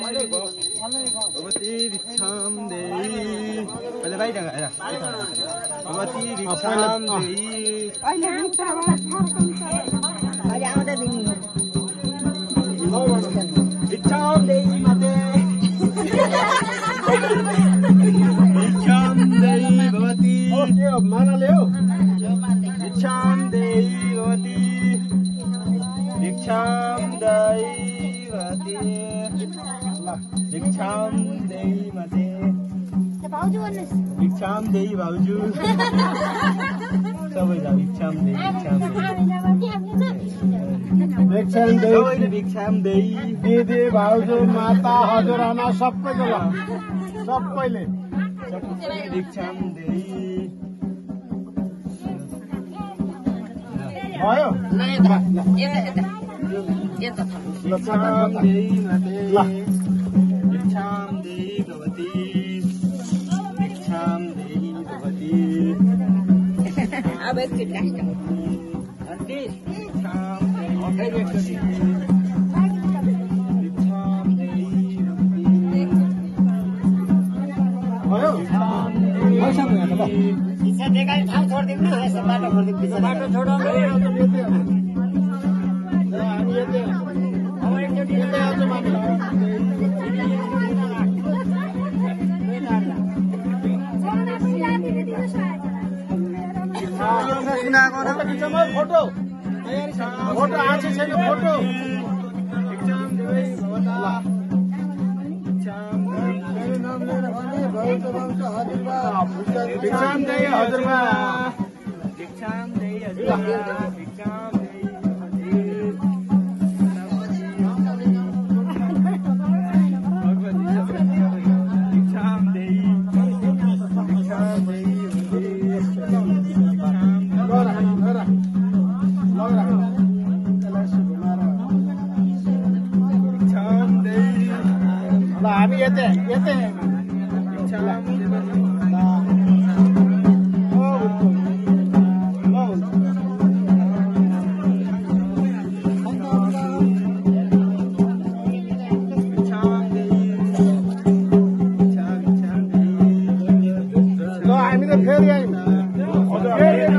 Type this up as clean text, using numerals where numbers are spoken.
भगवती भिक्षाम देहि पहिले बाहिर गएर भगवती भिक्षाम देहि अहिले आउँदा दिनी भिक्षाम देहि माते भिक्षाम देहि भगवती मानाले हो भिक्षाम देहि भगवती भिक्षाम देहि भगवती भिक्षाम देहि माते भिक्षाम देहि भाउजू सबैलाई भिक्षाम देहि सबैले भिक्षाम देहि दिदी भाउजू माता हजुरआमा सबैले भिक्षाम देहि भयो भिक्षाम देहि माते भिक्षाम देहि भगवती भिक्षाम देहि भगवती अब एकचोटि लास्ट आन्टी भिक्षाम देहि भिक्षाम देहि भयो इच्छा देखाइ ठाउँ छोडिदिनु न यसो बाटो छोडिदिनु बाटो छोडाउनु हामी यतै अब एकचोटि यतै आउँछ माथि फोटो फोटो आछ छैन फोटो भिक्षाम देहि हजुरबा भिक्षाम देहि हजुरबा भिक्षाम देहि भिक्षाम देहि भिक्षाम देहि भिक्षाम देहि ल हामी यतै भिक्षाम हामी त फेरि आयौँ